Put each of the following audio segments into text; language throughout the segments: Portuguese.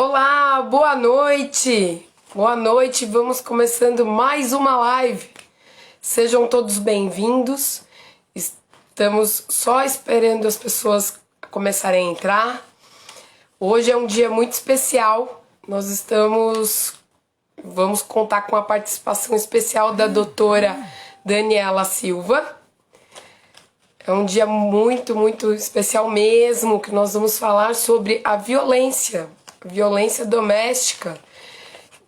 Olá, boa noite! Boa noite, vamos começando mais uma live. Sejam todos bem-vindos. Estamos só esperando as pessoas começarem a entrar. Hoje é um dia muito especial. Vamos contar com a participação especial da doutora Daniela Silva. É um dia muito especial mesmo, que nós vamos falar sobre a violência doméstica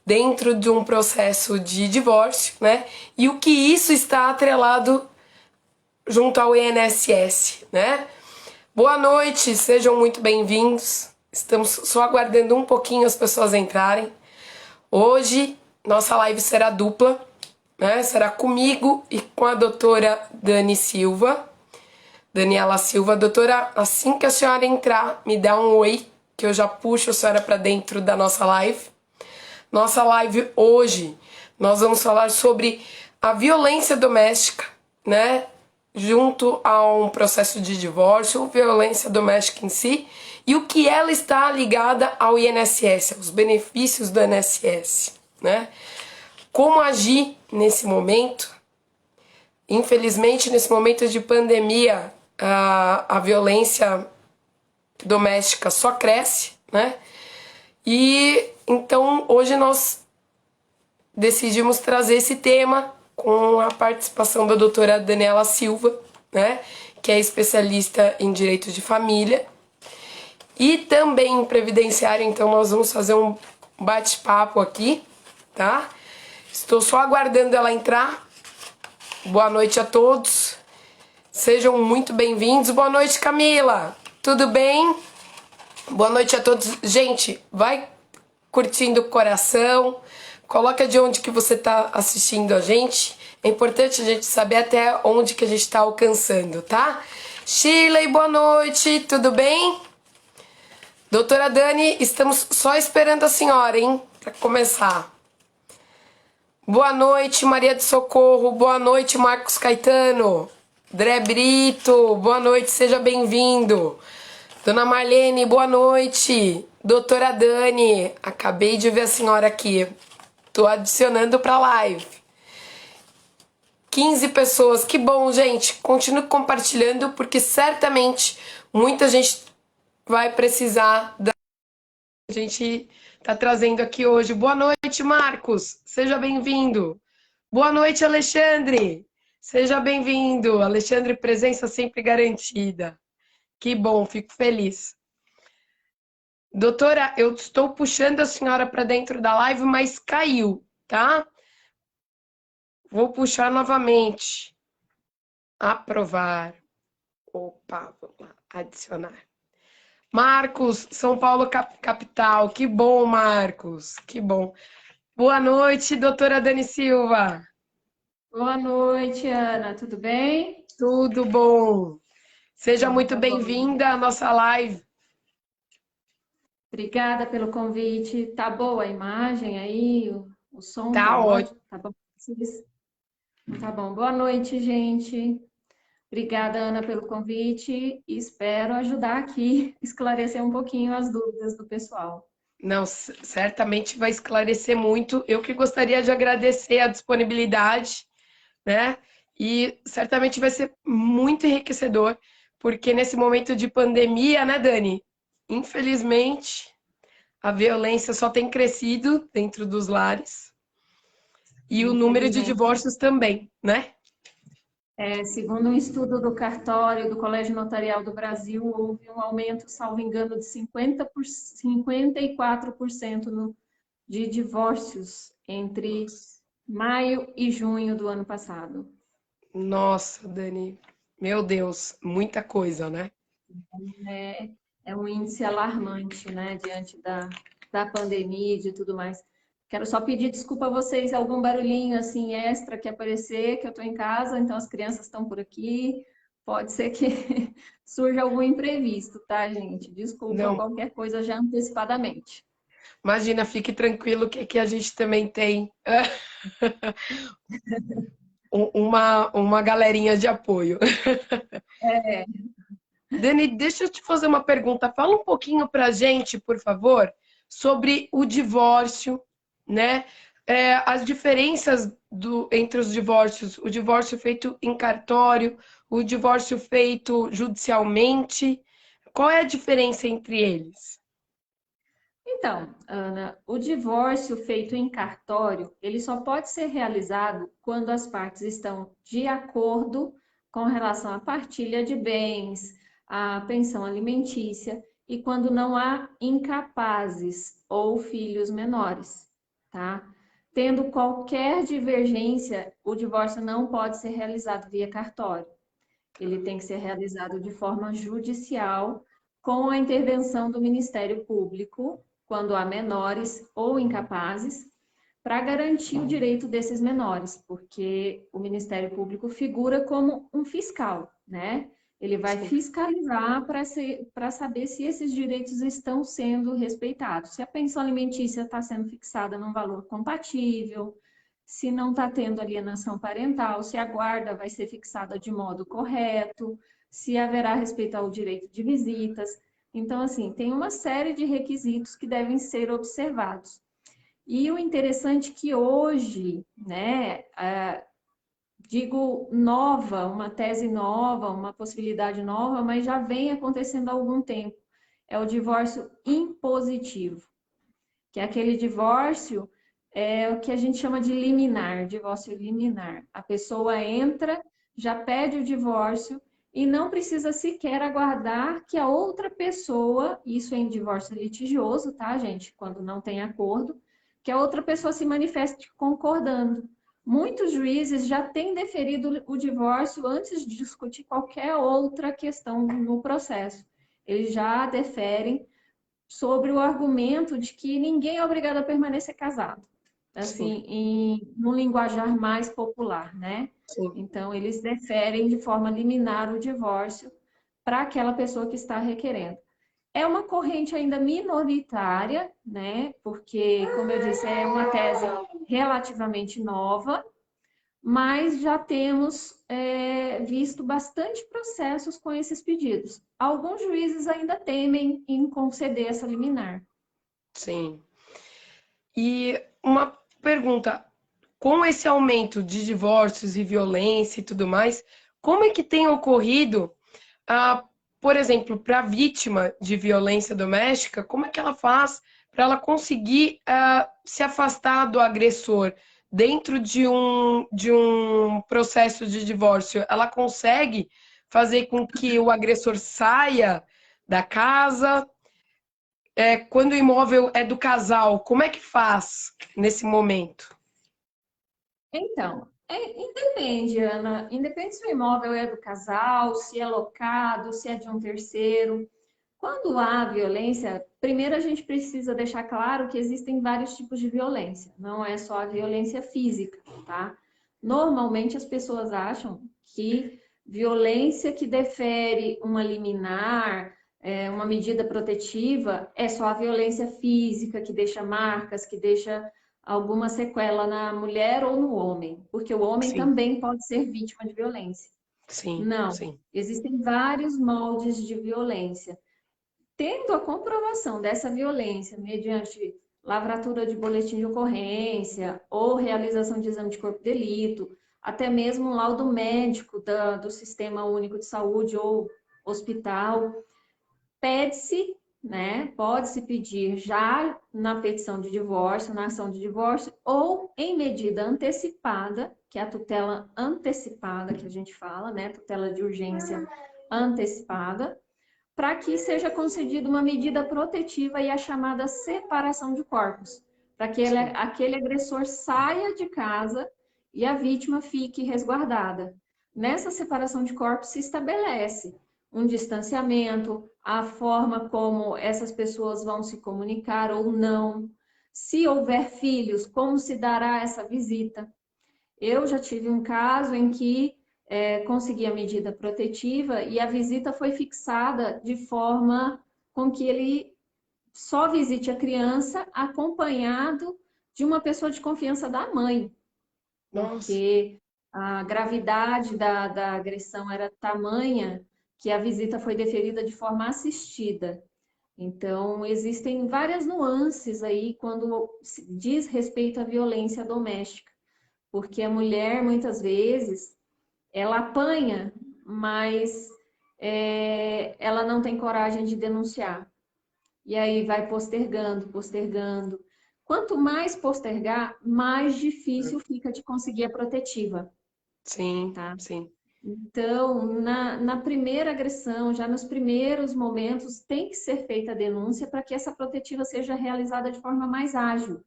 dentro de um processo de divórcio, né? E o que isso está atrelado junto ao INSS, né? Boa noite, sejam muito bem-vindos. Estamos só aguardando um pouquinho as pessoas entrarem. Hoje, nossa live será dupla, né? Será comigo e com a doutora Daniela Silva. Doutora, assim que a senhora entrar, me dá um oi, que eu já puxo a senhora para dentro da nossa live. Nossa live hoje, nós vamos falar sobre a violência doméstica, né? Junto a um processo de divórcio, violência doméstica em si, e o que ela está ligada ao INSS, aos benefícios do INSS, né? Como agir nesse momento? Infelizmente, nesse momento de pandemia, a violência doméstica só cresce, né? E então hoje nós decidimos trazer esse tema com a participação da doutora Daniela Silva, né? Que é especialista em direito de família e também em previdenciário. Então nós vamos fazer um bate-papo aqui, tá? Estou só aguardando ela entrar. Boa noite a todos. Sejam muito bem-vindos. Boa noite, Camila. Tudo bem? Boa noite a todos. Gente, vai curtindo o coração. Coloca de onde que você está assistindo a gente. É importante a gente saber até onde que a gente está alcançando, tá? Shirley, boa noite. Tudo bem? Doutora Dani, estamos só esperando a senhora, hein? Para começar. Boa noite, Maria de Socorro. Boa noite, Marcos Caetano. Dré Brito, boa noite, seja bem-vindo. Dona Marlene, boa noite. Doutora Dani, acabei de ver a senhora aqui. Tô adicionando para a live. 15 pessoas, que bom, gente. Continue compartilhando, porque certamente muita gente vai precisar da que a gente tá trazendo aqui hoje. Boa noite, Marcos. Seja bem-vindo. Boa noite, Alexandre. Seja bem-vindo. Alexandre, presença sempre garantida. Que bom, fico feliz. Doutora, eu estou puxando a senhora para dentro da live, mas caiu, tá? Vou puxar novamente. Aprovar. Opa, vamos lá. Adicionar. Marcos, São Paulo capital. Que bom, Marcos. Que bom. Boa noite, doutora Dani Silva. Boa noite, Ana. Tudo bem? Tudo bom. Seja muito Tá bom. bem-vinda à nossa live. Obrigada pelo convite. Tá boa a imagem aí? O som Tá tá ótimo. ótimo? Tá bom? Tá bom. Boa noite, gente. Obrigada, Ana, pelo convite. Espero ajudar aqui, esclarecer um pouquinho as dúvidas do pessoal. Não, certamente vai esclarecer muito. Eu que gostaria de agradecer a disponibilidade, né? E certamente vai ser muito enriquecedor, porque nesse momento de pandemia, né, Dani? Infelizmente, a violência só tem crescido dentro dos lares e o número de Infelizmente, divórcios também, né? segundo um estudo do cartório do Colégio Notarial do Brasil, houve um aumento, salvo engano, de 54% de divórcios entre maio e junho do ano passado. Nossa, Dani, meu Deus, muita coisa, né? É um índice alarmante, né, diante da pandemia e de tudo mais. Quero só pedir desculpa a vocês, algum barulhinho assim extra que aparecer, que eu estou em casa, então as crianças estão por aqui. Pode ser que surja algum imprevisto, tá, gente? Desculpa Não, qualquer coisa já antecipadamente. imagina, fique tranquilo que aqui a gente também tem uma galerinha de apoio. É, Dani, deixa eu te fazer uma pergunta. Fala um pouquinho pra gente, por favor, sobre o divórcio, né? As diferenças entre os divórcios, o divórcio feito em cartório, o divórcio feito judicialmente. Qual é a diferença entre eles? Então, Ana, o divórcio feito em cartório, ele só pode ser realizado quando as partes estão de acordo com relação à partilha de bens, à pensão alimentícia e quando não há incapazes ou filhos menores, tá? Tendo qualquer divergência, o divórcio não pode ser realizado via cartório. Ele tem que ser realizado de forma judicial, com a intervenção do Ministério Público, quando há menores ou incapazes, para garantir o direito desses menores, porque o Ministério Público figura como um fiscal, né? Ele vai Sim, fiscalizar para saber se esses direitos estão sendo respeitados, se a pensão alimentícia está sendo fixada num valor compatível, se não está tendo alienação parental, se a guarda vai ser fixada de modo correto, se haverá respeito ao direito de visitas. Então, assim, tem uma série de requisitos que devem ser observados. E o interessante é que hoje, né, digo nova, uma tese nova, uma possibilidade nova, mas já vem acontecendo há algum tempo, é o divórcio impositivo, que é aquele divórcio o que a gente chama de liminar, divórcio liminar. A pessoa entra, já pede o divórcio e não precisa sequer aguardar que a outra pessoa, isso é em divórcio litigioso, tá, gente? Quando não tem acordo, que a outra pessoa se manifeste concordando. Muitos juízes já têm deferido o divórcio antes de discutir qualquer outra questão no processo. Eles já deferem sobre o argumento de que ninguém é obrigado a permanecer casado, sim, assim, num linguajar mais popular, né? sim. Então, eles deferem de forma liminar o divórcio para aquela pessoa que está requerendo. É uma corrente ainda minoritária, né? Porque, como eu disse, é uma tese relativamente nova, mas já temos visto bastante processos com esses pedidos. Alguns juízes ainda temem em conceder essa liminar. Sim. E uma pergunta, com esse aumento de divórcios e violência e tudo mais, como é que tem ocorrido, ah, por exemplo, para a vítima de violência doméstica, como é que ela faz para ela conseguir se afastar do agressor dentro de um processo de divórcio? Ela consegue fazer com que o agressor saia da casa? Quando o imóvel é do casal, como é que faz nesse momento? Então, independe, Ana. Independe se o imóvel é do casal, se é locado, se é de um terceiro. Quando há violência, primeiro a gente precisa deixar claro que existem vários tipos de violência, não é só a violência física, tá? Normalmente as pessoas acham que violência que defere uma liminar, uma medida protetiva, é só a violência física que deixa marcas, que deixa alguma sequela na mulher ou no homem, porque o homem Sim, também pode ser vítima de violência. sim, Não, sim, existem vários moldes de violência. Tendo a comprovação dessa violência mediante lavratura de boletim de ocorrência ou realização de exame de corpo de delito, até mesmo um laudo médico do Sistema Único de Saúde ou hospital, pede-se, né, pode-se pedir já na petição de divórcio, na ação de divórcio, ou em medida antecipada, que é a tutela antecipada que a gente fala, né, tutela de urgência antecipada, para que seja concedida uma medida protetiva e a chamada separação de corpos, para que sim, aquele agressor saia de casa e a vítima fique resguardada. Nessa separação de corpos se estabelece um distanciamento, a forma como essas pessoas vão se comunicar ou não, se houver filhos, como se dará essa visita. Eu já tive um caso em que consegui a medida protetiva e a visita foi fixada de forma com que ele só visite a criança acompanhado de uma pessoa de confiança da mãe, nossa, porque a gravidade da agressão era tamanha que a visita foi deferida de forma assistida. Então, existem várias nuances aí quando se diz respeito à violência doméstica, porque a mulher, muitas vezes, ela apanha, mas ela não tem coragem de denunciar. E aí vai postergando, postergando. Quanto mais postergar, mais difícil fica de conseguir a protetiva, Sim, tá? sim, Então, na primeira agressão, já nos primeiros momentos, tem que ser feita a denúncia para que essa protetiva seja realizada de forma mais ágil.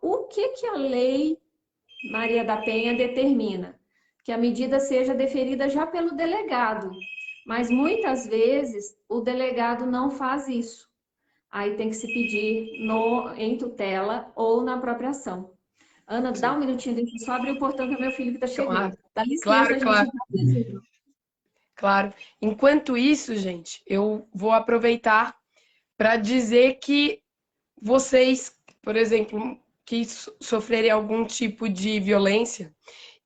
O que a lei Maria da Penha determina? Que a medida seja deferida já pelo delegado, mas muitas vezes o delegado não faz isso. Aí tem que se pedir em tutela ou na própria ação. Ana, dá sim. um minutinho, deixa eu só abrir o portão que é meu filho que está Claro, chegando. Dá licença, claro, gente. claro, claro. Enquanto isso, gente, eu vou aproveitar para dizer que vocês, por exemplo, que sofrerem algum tipo de violência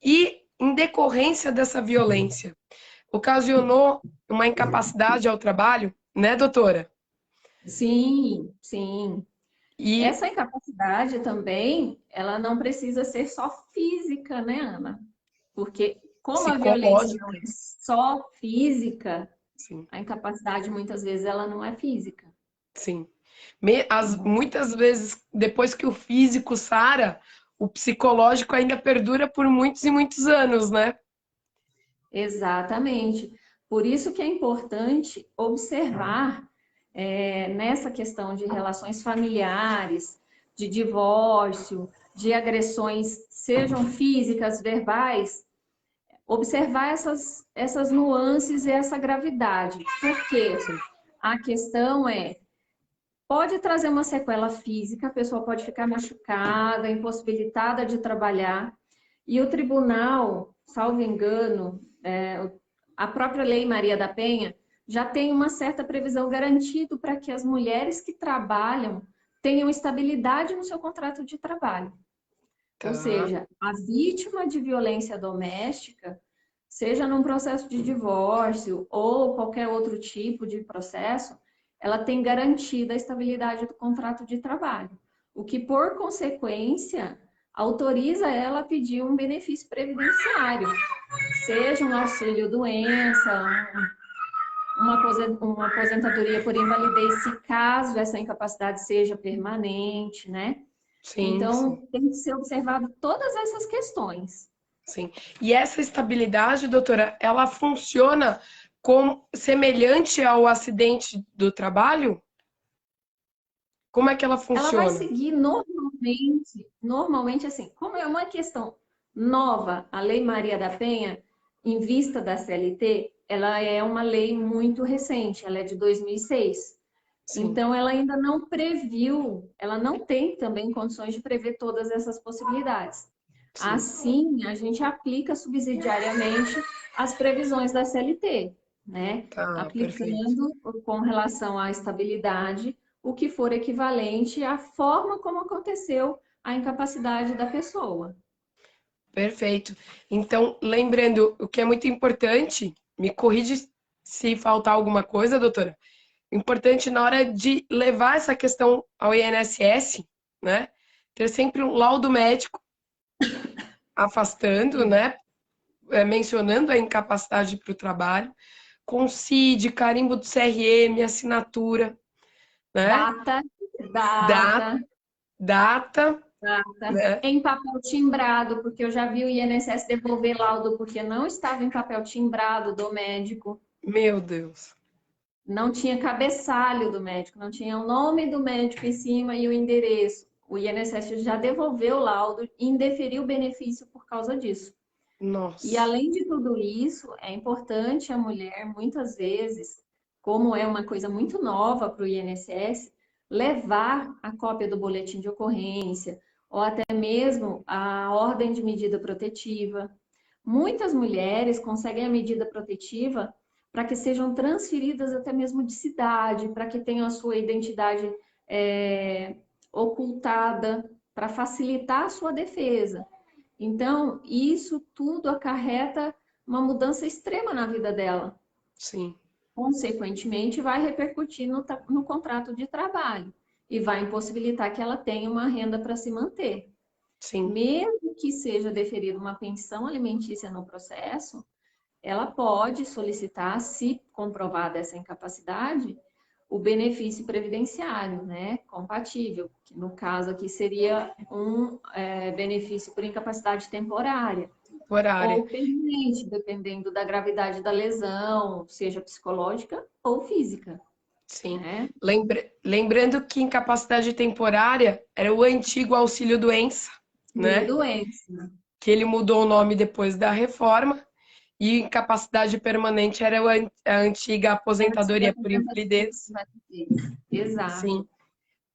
e, em decorrência dessa violência, ocasionou uma incapacidade ao trabalho, né, doutora? Sim, sim. E Essa incapacidade também, ela não precisa ser só física, né, Ana? Porque como a violência não psicológica, é só física, sim, a incapacidade muitas vezes ela não é física. sim. Né? Muitas vezes, depois que o físico sara, o psicológico ainda perdura por muitos e muitos anos, né? Exatamente. Por isso que é importante observar nessa questão de relações familiares, de divórcio, de agressões, sejam físicas, verbais, observar essas nuances e essa gravidade. Por quê? Sim, A questão pode trazer uma sequela física, a pessoa pode ficar machucada, impossibilitada de trabalhar, e o tribunal, salvo engano, a própria Lei Maria da Penha já tem uma certa previsão garantida para que as mulheres que trabalham tenham estabilidade no seu contrato de trabalho. Ou tá, seja, a vítima de violência doméstica, seja num processo de divórcio ou qualquer outro tipo de processo, ela tem garantida a estabilidade do contrato de trabalho, o que, por consequência, autoriza ela a pedir um benefício previdenciário, seja um auxílio-doença, uma aposentadoria por invalidez, se caso essa incapacidade seja permanente, né? sim, sim, Então, tem que ser observado todas essas questões. sim. E essa estabilidade, doutora, ela funciona como semelhante ao acidente do trabalho? Como é que ela Ela vai funciona? seguir normalmente assim, como é uma questão nova, a Lei Maria da Penha, em vista da CLT, ela é uma lei muito recente, ela é de 2006. Sim, Então, ela ainda não previu, ela não tem também condições de prever todas essas possibilidades. sim, Assim, a gente aplica subsidiariamente as previsões da CLT, né? tá, perfeito. Aplicando com relação à estabilidade o que for equivalente à forma como aconteceu a incapacidade da pessoa. Perfeito. Então, lembrando, o que é muito importante, me corrige se faltar alguma coisa, doutora. Importante na hora de levar essa questão ao INSS, né? Ter sempre um laudo médico afastando, né? Mencionando a incapacidade para o trabalho, com CID, carimbo do CRM, assinatura, né? Data, Data, data, data, data, né? em papel timbrado, porque eu já vi o INSS devolver laudo porque não estava em papel timbrado do médico, Meu Deus. não tinha cabeçalho do médico, não tinha o nome do médico em cima e o endereço. O INSS já devolveu o laudo e indeferiu o benefício por causa disso. E Nossa. além de tudo isso, é importante a mulher, muitas vezes, como é uma coisa muito nova para o INSS, levar a cópia do boletim de ocorrência ou até mesmo a ordem de medida protetiva. Muitas mulheres conseguem a medida protetiva para que sejam transferidas até mesmo de cidade, para que tenham a sua identidade é, ocultada, para facilitar a sua defesa. Então, isso tudo acarreta uma mudança extrema na vida dela. Sim. consequentemente, vai repercutir no contrato de trabalho e vai impossibilitar que ela tenha uma renda para se manter. Sim. Mesmo que seja deferida uma pensão alimentícia no processo, ela pode solicitar, se comprovada essa incapacidade, o benefício previdenciário, né, compatível, que no caso aqui seria um benefício por incapacidade temporária Horária. ou permanente, dependendo da gravidade da lesão, seja psicológica ou física, Sim. né? Lembrando que incapacidade temporária era o antigo auxílio-doença, E né? doença. Que ele mudou o nome depois da reforma. E incapacidade permanente era a antiga Antiga aposentadoria por aposentadoria invalidez. invalidez. Exato. Sim,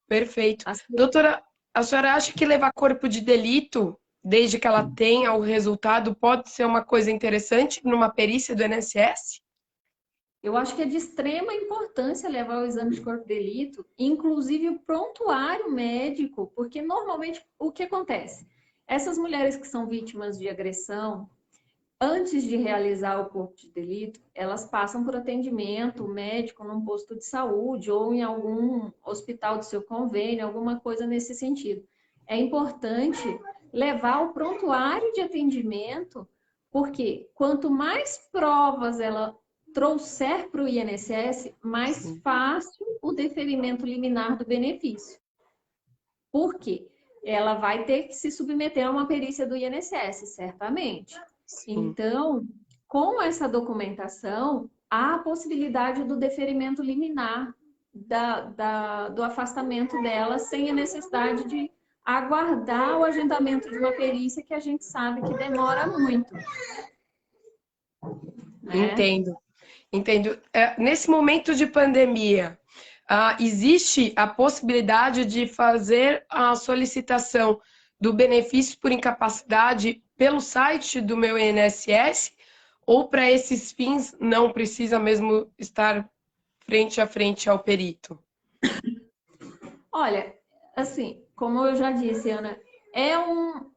perfeito. Assim, Doutora, a senhora acha que levar corpo de delito, desde que ela tenha o resultado, pode ser uma coisa interessante numa perícia do INSS? eu acho que é de extrema importância levar o exame de corpo de delito, inclusive o prontuário médico, porque normalmente o que acontece? Essas mulheres que são vítimas de agressão, antes de realizar o corpo de delito, elas passam por atendimento médico num posto de saúde ou em algum hospital do seu convênio, alguma coisa nesse sentido. É importante levar o prontuário de atendimento, porque quanto mais provas ela trouxer para o INSS, mais Sim, fácil o deferimento liminar do benefício. Por quê? Ela vai ter que se submeter a uma perícia do INSS, certamente. sim. Então, com essa documentação, há a possibilidade do deferimento liminar do afastamento dela, sem a necessidade de aguardar o agendamento de uma perícia que a gente sabe que demora muito, né? Entendo, entendo. Nesse momento de pandemia, existe a possibilidade de fazer a solicitação do benefício por incapacidade pelo site do meu INSS? Ou para esses fins não precisa mesmo estar frente a frente ao perito? Olha, assim, como eu já disse, Ana, é um,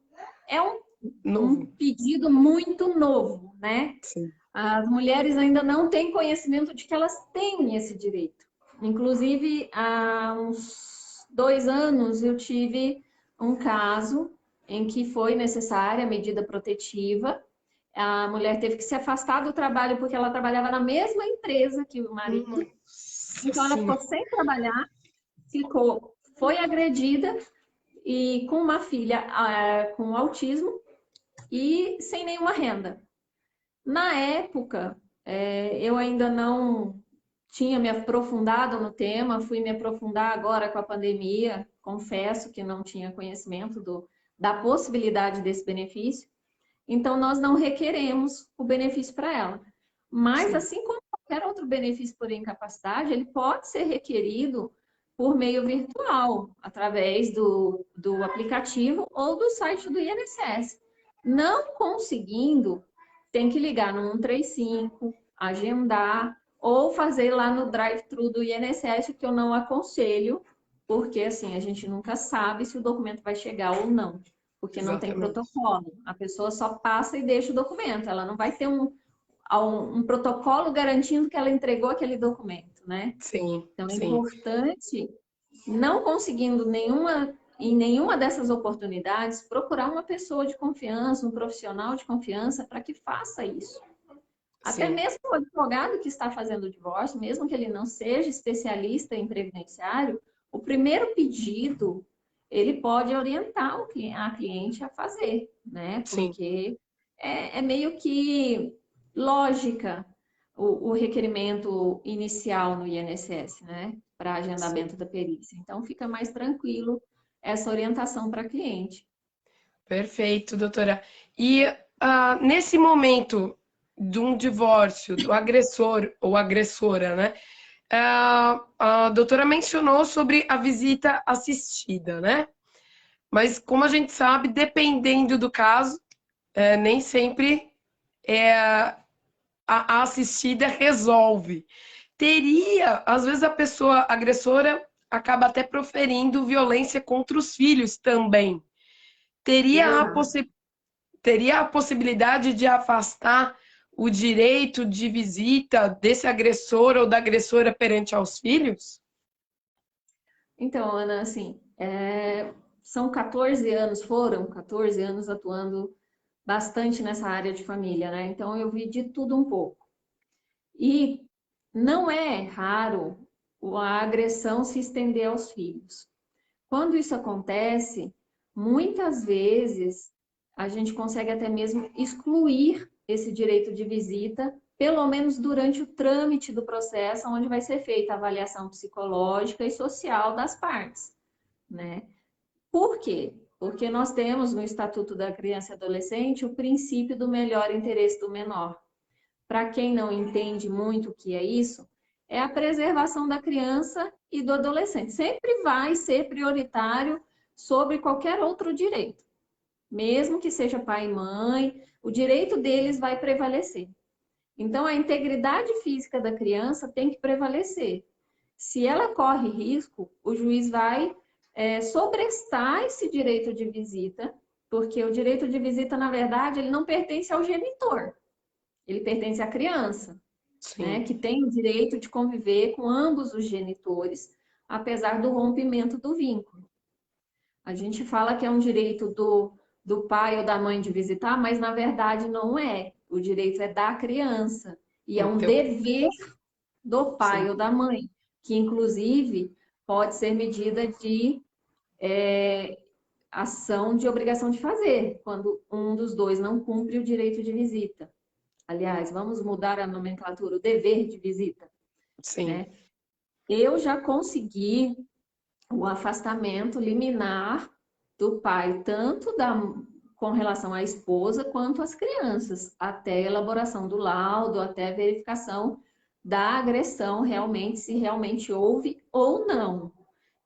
é um Novo. pedido muito novo, né? Sim. As mulheres ainda não têm conhecimento de que elas têm esse direito. Inclusive, há uns 2 anos eu tive um caso em que foi necessária a medida protetiva. A mulher teve que se afastar do trabalho porque ela trabalhava na mesma empresa que o marido. Nossa Então, ela ficou senhora. sem trabalhar, foi agredida e com uma filha com autismo e sem nenhuma renda. Na época, eu ainda não tinha me aprofundado no tema, fui me aprofundar agora com a pandemia, confesso que não tinha conhecimento da possibilidade desse benefício, então nós não requeremos o benefício para ela. Mas, Sim, assim como qualquer outro benefício por incapacidade, ele pode ser requerido por meio virtual, através do aplicativo ou do site do INSS. Não conseguindo, tem que ligar no 135, agendar ou fazer lá no drive-thru do INSS, que eu não aconselho, porque assim, a gente nunca sabe se o documento vai chegar ou não, porque não tem exatamente. protocolo. A pessoa só passa e deixa o documento, ela não vai ter um protocolo garantindo que ela entregou aquele documento, né? Sim, Então é sim, importante, não conseguindo em nenhuma dessas oportunidades, procurar uma pessoa de confiança, um profissional de confiança para que faça isso. Até sim, mesmo o advogado que está fazendo o divórcio, mesmo que ele não seja especialista em previdenciário, o primeiro pedido ele pode orientar a cliente a fazer, né? sim, Porque é meio que lógica o requerimento inicial no INSS, né? Para sim. agendamento da perícia. Então fica mais tranquilo essa orientação para cliente. Perfeito, doutora. E nesse momento de um divórcio, do agressor ou agressora, né? A doutora mencionou sobre a visita assistida, né? Mas como a gente sabe, dependendo do caso, nem sempre a assistida resolve. Às vezes a pessoa agressora acaba até proferindo violência contra os filhos também. Teria a, Exato. possi teria a possibilidade de afastar o direito de visita desse agressor ou da agressora perante aos filhos? Então, Ana, assim, são 14 anos, foram 14 anos atuando bastante nessa área de família, né? Então, eu vi de tudo um pouco. E não é raro a agressão se estender aos filhos. Quando isso acontece, muitas vezes a gente consegue até mesmo excluir esse direito de visita, pelo menos durante o trâmite do processo, onde vai ser feita a avaliação psicológica e social das partes, né? Por quê? Porque nós temos no Estatuto da Criança e Adolescente o princípio do melhor interesse do menor. Para quem não entende muito o que é isso, é a preservação da criança e do adolescente. Sempre vai ser prioritário sobre qualquer outro direito. Mesmo que seja pai e mãe, o direito deles vai prevalecer. Então, a integridade física da criança tem que prevalecer. Se ela corre risco, o juiz vai sobrestar esse direito de visita, porque o direito de visita, na verdade, ele não pertence ao genitor, ele pertence à criança, né, Sim, que tem o direito de conviver com ambos os genitores, apesar do rompimento do vínculo. A gente fala que é um direito do pai ou da mãe de visitar, mas na verdade não é. O direito é da criança. E é um então, dever do pai sim, ou da mãe, que inclusive pode ser medida de ação de obrigação de fazer, quando um dos dois não cumpre o direito de visita. Aliás, vamos mudar a nomenclatura, o dever de visita, sim, né? Eu já consegui o afastamento liminar do pai, tanto com relação à esposa quanto às crianças, até a elaboração do laudo, até a verificação da agressão realmente, se realmente houve ou não.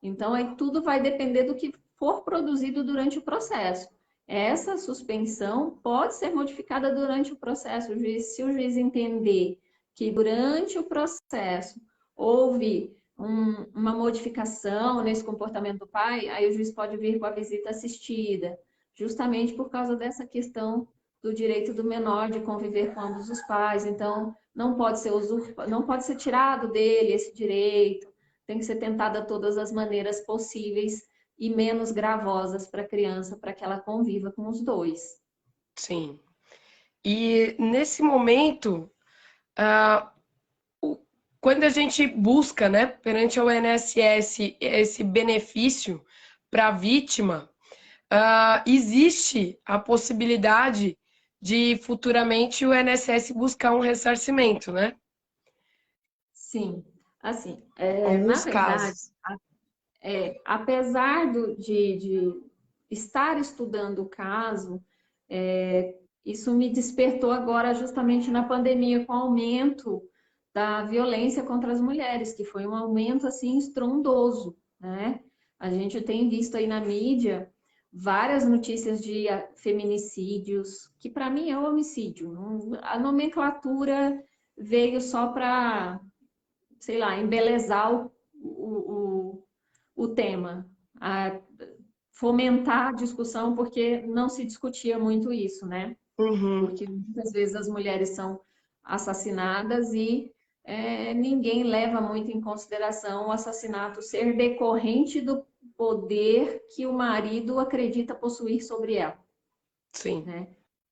Então, aí tudo vai depender do que for produzido durante o processo. Essa suspensão pode ser modificada durante o processo. Se o juiz entender que durante o processo houve uma modificação nesse comportamento do pai, aí o juiz pode vir com a visita assistida, justamente por causa dessa questão do direito do menor de conviver com ambos os pais. Então, não pode ser tirado dele esse direito, tem que ser tentada todas as maneiras possíveis e menos gravosas para a criança, para que ela conviva com os dois. sim. E nesse momento, ah, o- quando a gente busca, né, perante o INSS esse benefício para a vítima, existe a possibilidade de futuramente o INSS buscar um ressarcimento, né? Sim, assim, na Alguns verdade, casos. apesar de estar estudando o caso, isso me despertou agora justamente na pandemia, com o aumento da violência contra as mulheres, que foi um aumento assim estrondoso, né? A gente tem visto aí na mídia várias notícias de feminicídios, que para mim é homicídio. A nomenclatura veio só para, sei lá, embelezar o tema, a fomentar a discussão, porque não se discutia muito isso, né? Uhum, Porque muitas vezes as mulheres são assassinadas e ninguém leva muito em consideração o assassinato ser decorrente do poder que o marido acredita possuir sobre ela, sim, né?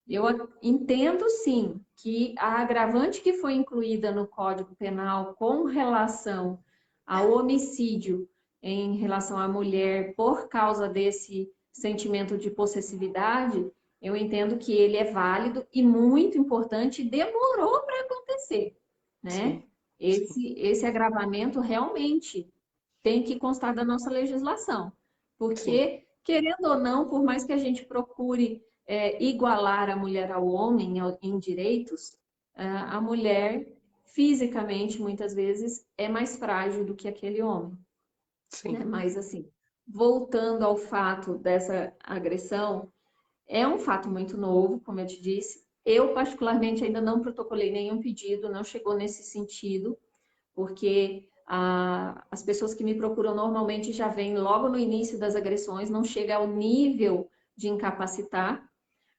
Eu entendo sim que a agravante que foi incluída no Código Penal com relação ao homicídio em relação à mulher por causa desse sentimento de possessividade, eu entendo que ele é válido e muito importante e demorou para acontecer, né? sim, sim, Esse agravamento realmente tem que constar da nossa legislação, sim, porque, querendo ou não, por mais que a gente procure igualar a mulher ao homem em direitos, a mulher fisicamente, muitas vezes, é mais frágil do que aquele homem, né? sim, Mas, assim, voltando ao fato dessa agressão, é um fato muito novo, como eu te disse. Eu, particularmente, ainda não protocolei nenhum pedido, não chegou nesse sentido, porque as pessoas que me procuram normalmente já vêm logo no início das agressões, não chega ao nível de incapacitar,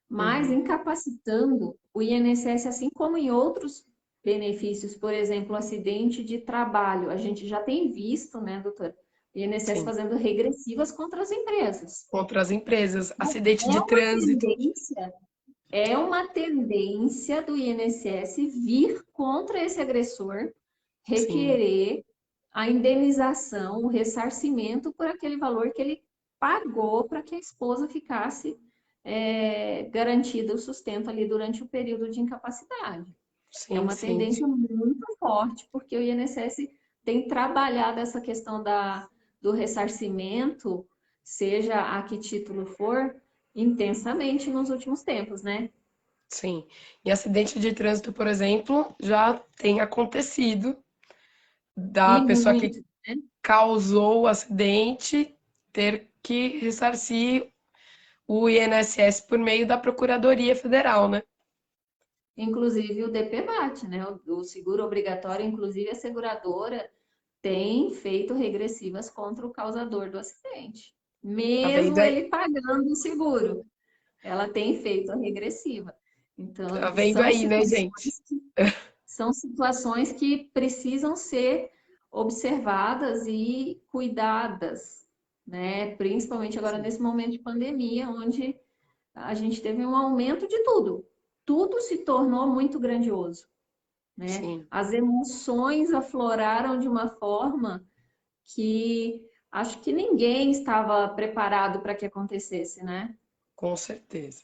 Mas Uhum. incapacitando o INSS, assim como em outros benefícios, por exemplo, acidente de trabalho, a gente já tem visto, né, doutora, o INSS Sim. fazendo regressivas contra as empresas. Contra as empresas, Então, acidente de trânsito. é uma tendência do INSS vir contra esse agressor, Sim, requerer a indenização, o ressarcimento por aquele valor que ele pagou para que a esposa ficasse garantida o sustento ali durante o período de incapacidade. É sim, uma sim. tendência muito forte, porque o INSS tem trabalhado essa questão do ressarcimento, seja a que título for, intensamente nos últimos tempos, né? Sim. Em acidente de trânsito, por exemplo, já tem acontecido da E pessoa que muito, né? causou o acidente ter que ressarcir o INSS por meio da Procuradoria Federal, né? Inclusive o DPVAT, né? O seguro obrigatório, inclusive a seguradora tem feito regressivas contra o causador do acidente. Tá vendo Mesmo aí? ele pagando o seguro, ela tem feito a regressiva. Tá Então, vendo aí, né, gente? são situações que precisam ser observadas e cuidadas, né? Principalmente agora Sim, nesse momento de pandemia, onde a gente teve um aumento de tudo. Tudo se tornou muito grandioso, né? sim, As emoções afloraram de uma forma que acho que ninguém estava preparado para que acontecesse, né? com certeza.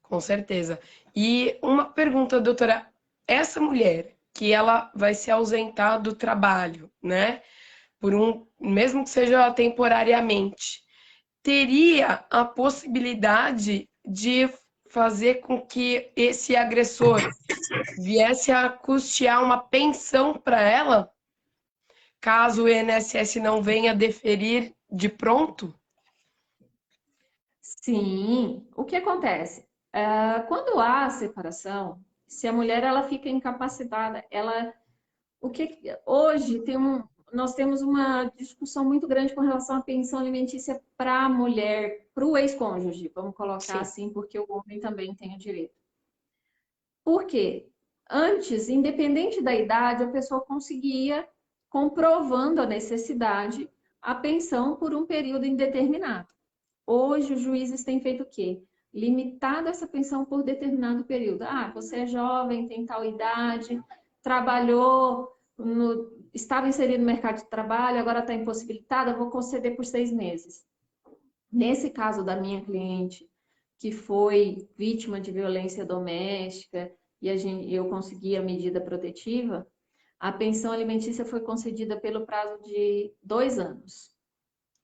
Com certeza. E uma pergunta, doutora, essa mulher que ela vai se ausentar do trabalho, né? Por mesmo que seja temporariamente, teria a possibilidade de fazer com que esse agressor viesse a custear uma pensão para ela, caso o INSS não venha deferir de pronto? Sim, o que acontece? Quando há separação, se a mulher ela fica incapacitada, o que hoje nós temos uma discussão muito grande com relação à pensão alimentícia para a mulher, para o ex-cônjuge, vamos colocar Sim, assim, porque o homem também tem o direito. Por quê? Antes, independente da idade, a pessoa conseguia, comprovando a necessidade, a pensão por um período indeterminado. Hoje, os juízes têm feito o quê? Limitado essa pensão por determinado período. Ah, você é jovem, tem tal idade, trabalhou, estava inserido no mercado de trabalho, agora está impossibilitada, vou conceder por 6 meses. Nesse caso da minha cliente, que foi vítima de violência doméstica e eu consegui a medida protetiva, a pensão alimentícia foi concedida pelo prazo de 2 anos.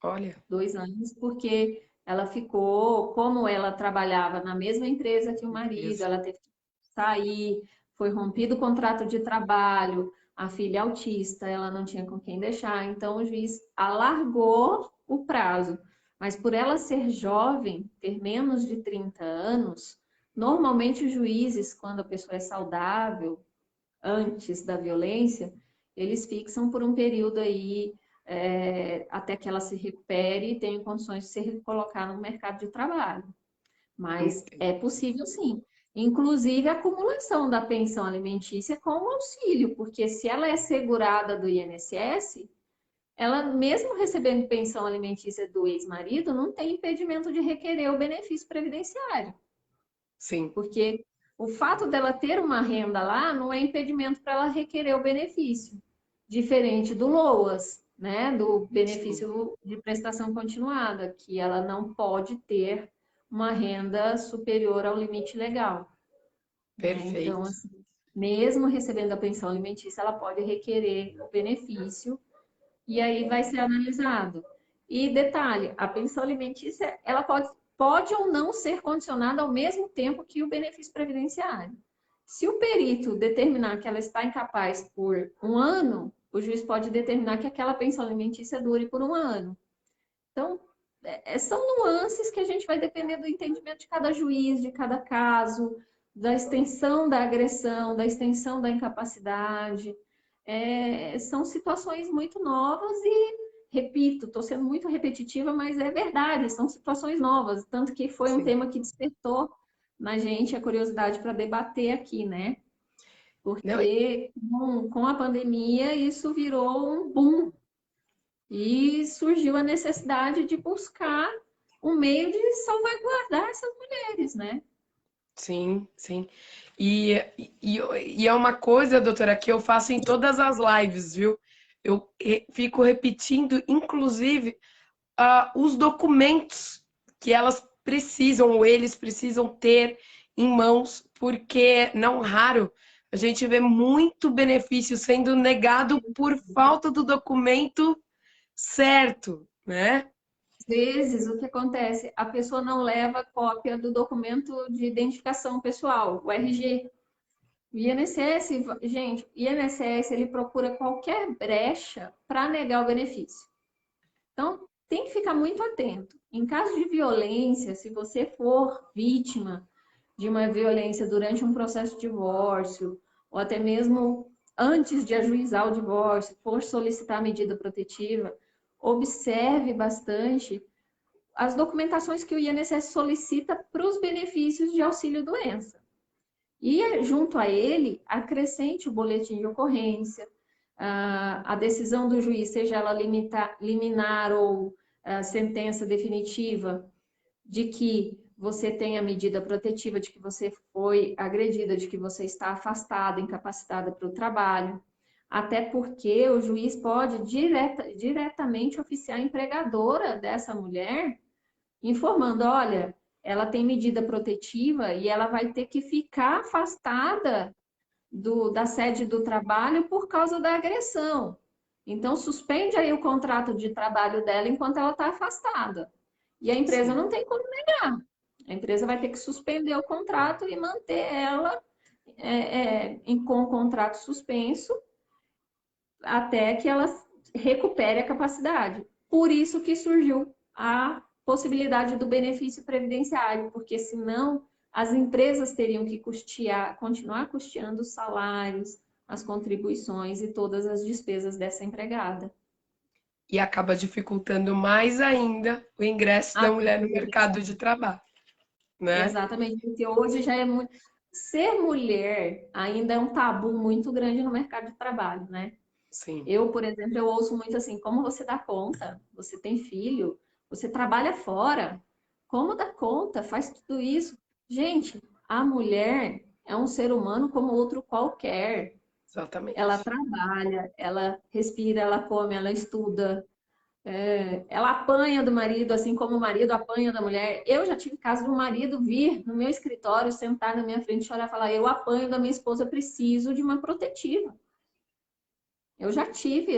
olha, 2 anos, porque ela ficou, como ela trabalhava na mesma empresa que o marido, empresa. ela teve que sair, foi rompido o contrato de trabalho, a filha é autista, ela não tinha com quem deixar, então o juiz alargou o prazo. Mas por ela ser jovem, ter menos de 30 anos, normalmente os juízes, quando a pessoa é saudável, antes da violência, eles fixam por um período aí até que ela se recupere e tenha condições de se recolocar no mercado de trabalho. Mas Entendi. é possível sim. Inclusive a acumulação da pensão alimentícia com o auxílio, porque se ela é segurada do INSS, ela mesmo recebendo pensão alimentícia do ex-marido, não tem impedimento de requerer o benefício previdenciário. Sim, Porque o fato dela ter uma renda lá não é impedimento para ela requerer o benefício, diferente do LOAS, né, do sim, benefício de prestação continuada, que ela não pode ter uma renda superior ao limite legal, né? Então, perfeito. assim, mesmo recebendo a pensão alimentícia, ela pode requerer o benefício e aí vai ser analisado. E detalhe, a pensão alimentícia, ela pode ou não ser condicionada ao mesmo tempo que o benefício previdenciário. Se o perito determinar que ela está incapaz por um ano, o juiz pode determinar que aquela pensão alimentícia dure por um ano. Então, são nuances que a gente vai depender do entendimento de cada juiz, de cada caso, da extensão da agressão, da extensão da incapacidade. São situações muito novas e, repito, estou sendo muito repetitiva, mas é verdade, são situações novas, tanto que foi um Sim, tema que despertou na gente a curiosidade para debater aqui, né? Não, Porque com a pandemia isso virou um boom e surgiu a necessidade de buscar um meio de salvaguardar essas mulheres, né? sim, sim. E, e é uma coisa, doutora, que eu faço em todas as lives, viu? Eu fico repetindo, inclusive, os documentos que elas precisam, ou eles precisam ter em mãos, porque não raro a gente vê muito benefício sendo negado por falta do documento certo, né? Às vezes, o que acontece? A pessoa não leva cópia do documento de identificação pessoal, o RG. O INSS, gente, o INSS ele procura qualquer brecha para negar o benefício. Então, tem que ficar muito atento. Em caso de violência, se você for vítima de uma violência durante um processo de divórcio, ou até mesmo antes de ajuizar o divórcio, for solicitar medida protetiva, observe bastante as documentações que o INSS solicita para os benefícios de auxílio-doença. E, junto a ele, acrescente o boletim de ocorrência, a decisão do juiz, seja ela liminar ou sentença definitiva, de que você tem a medida protetiva, de que você foi agredida, de que você está afastada, incapacitada para o trabalho. Até porque o juiz pode diretamente oficiar a empregadora dessa mulher, informando: olha, ela tem medida protetiva e ela vai ter que ficar afastada da sede do trabalho por causa da agressão. Então, suspende aí o contrato de trabalho dela enquanto ela está afastada. E a empresa Sim. não tem como negar. A empresa vai ter que suspender o contrato e manter ela com o contrato suspenso até que ela recupere a capacidade. Por isso que surgiu a possibilidade do benefício previdenciário, porque senão as empresas teriam que continuar custeando os salários, as contribuições e todas as despesas dessa empregada. E acaba dificultando mais ainda o ingresso da mulher no mercado de trabalho, né? Exatamente, porque hoje já é muito. Ser mulher ainda é um tabu muito grande no mercado de trabalho, né? Sim, Eu, por exemplo, eu ouço muito assim: como você dá conta? Você tem filho? Você trabalha fora? Como dá conta? Faz tudo isso? Gente, a mulher é um ser humano como outro qualquer. Ela exatamente. trabalha, ela respira, ela come, ela estuda, ela apanha do marido, assim como o marido apanha da mulher. Eu já tive caso do marido vir no meu escritório, sentar na minha frente, chorar e falar: eu apanho da minha esposa, preciso de uma protetiva. Eu já tive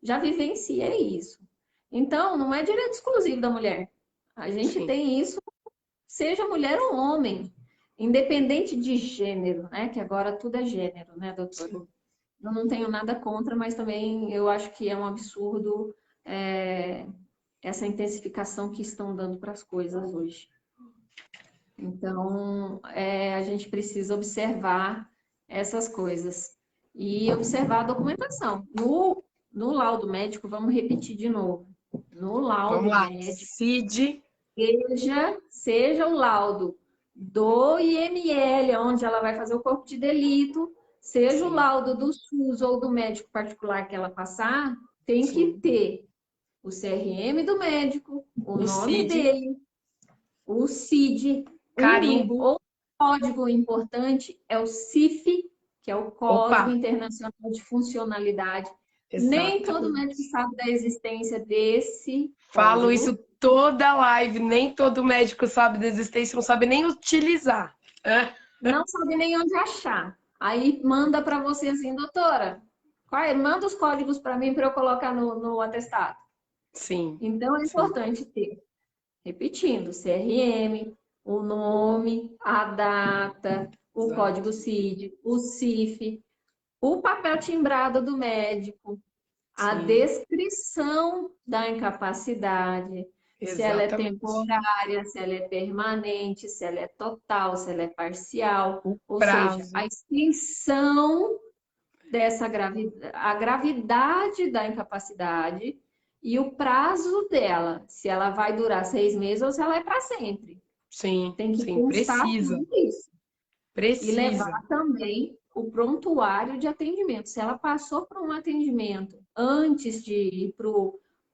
já vivenciei isso. Então, não é direito exclusivo da mulher. A gente Sim, tem isso, seja mulher ou homem, independente de gênero, né? Que agora tudo é gênero, né, doutora? sim. Eu não tenho nada contra, mas também eu acho que é um absurdo é, essa intensificação que estão dando para as coisas hoje. Então, a gente precisa observar essas coisas e observar a documentação. No laudo médico, vamos repetir de novo. No Vamos laudo lá. médico, CID, seja o laudo do IML, onde ela vai fazer o corpo de delito, seja o sim, laudo do SUS ou do médico particular que ela passar, tem que sim. ter o CRM do médico, o O nome CID, dele, o CID, carimbo. outro código importante é o CIF, que é o Opa, Código Internacional de Funcionalidade. Nem todo médico exatamente. sabe da existência desse Falo isso código. toda live, nem todo médico sabe da existência, não sabe nem utilizar. É? Não sabe nem onde achar. Aí manda para você assim: doutora, manda os códigos para mim para eu colocar no atestado. Sim, Então é sim, importante ter, repetindo, CRM, o nome, a data, o exato. código CID, o CIF, o papel timbrado do médico, a Sim, descrição da incapacidade, se ela é exatamente. temporária, se ela é permanente, se ela é total, se ela é parcial, O ou seja, a prazo, extensão a gravidade da incapacidade e o prazo dela, se ela vai durar 6 meses ou se ela é para sempre. Sim, Tem que sim, constar precisa, tudo isso. E precisa. levar também o prontuário de atendimento. Se ela passou por um atendimento antes de ir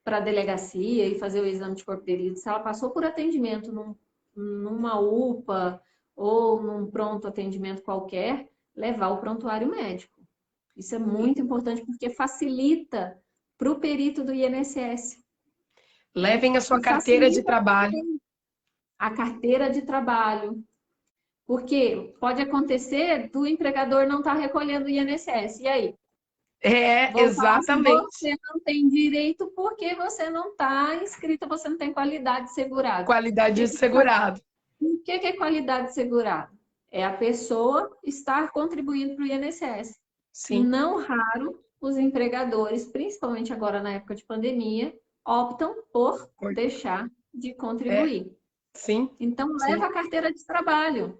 para a delegacia e fazer o exame de corpo de delito, se ela passou por atendimento numa UPA ou num pronto atendimento qualquer, levar o prontuário médico. Isso é muito importante porque facilita para o perito do INSS, né? Levem a sua E carteira de facilita trabalho. também a carteira de trabalho, porque pode acontecer do empregador não estar recolhendo o INSS. E aí? É, Vou falar assim, exatamente. você não tem direito porque você não está inscrita, você não tem qualidade segurada. Qualidade de segurado. O que é qualidade segurada? É a pessoa estar contribuindo para o INSS. Sim, Não raro, os empregadores, principalmente agora na época de pandemia, optam por deixar de é, contribuir. sim, Então, sim, leva a carteira de trabalho,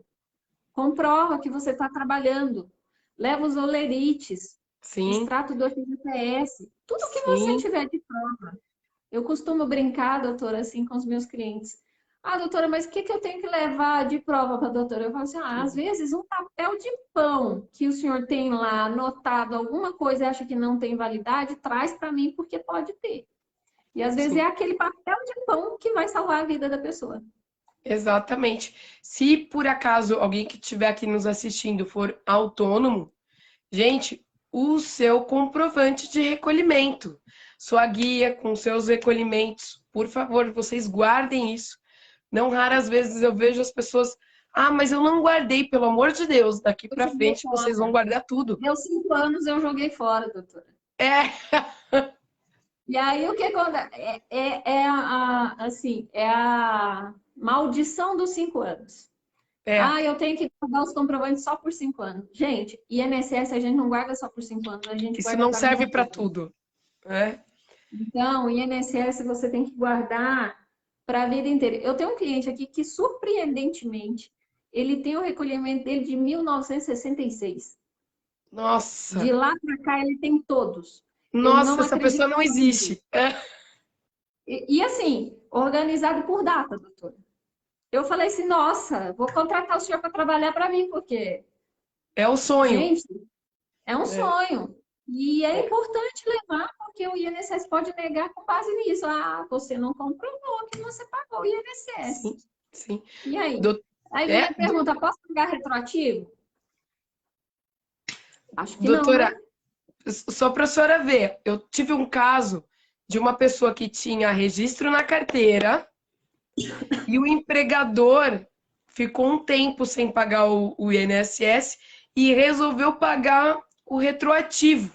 comprova que você está trabalhando, leva os olerites, sim, extrato do FGTS, tudo que você sim. tiver de prova. Eu costumo brincar, doutora, assim, com os meus clientes. Ah, doutora, mas o que que eu tenho que levar de prova para a doutora? Eu falo assim, às vezes um papel de pão que o senhor tem lá anotado alguma coisa e acha que não tem validade, traz para mim porque pode ter. E às vezes é Sim. aquele papel de pão que vai salvar a vida da pessoa. Exatamente. Se por acaso alguém que estiver aqui nos assistindo for autônomo, gente, o seu comprovante de recolhimento, sua guia com seus recolhimentos, por favor, vocês guardem isso. Não raras vezes eu vejo as pessoas, ah, mas eu não guardei, pelo amor de Deus, daqui Eu para joguei frente vocês vão fora. guardar tudo. Deu 5 anos, eu joguei fora, doutora. É, E aí o que acontece? Assim, é a maldição dos 5 anos. é, Ah, eu tenho que guardar os comprovantes só por 5 anos. Gente, INSS a gente não guarda só por 5 anos, a gente isso guarda não para a vida serve para inteira. tudo, né? Então, INSS você tem que guardar para a vida inteira. Eu tenho um cliente aqui que, surpreendentemente, ele tem o recolhimento dele de 1966. Nossa, De lá para cá, ele tem todos. Eu não nossa, essa acredito pessoa não nisso. existe. É, E assim, organizado por data, doutor. Eu falei assim, nossa, vou contratar o senhor para trabalhar para mim, porque, é o sonho. gente, é um É, sonho. E é é, importante levar, porque o INSS pode negar com base nisso. Ah, você não comprovou que você pagou o INSS. sim, sim. E aí? Do- Aí vem é, a pergunta, posso pagar retroativo? Acho que não, né? doutora, só para a senhora ver, eu tive um caso de uma pessoa que tinha registro na carteira e o empregador ficou um tempo sem pagar o INSS e resolveu pagar o retroativo.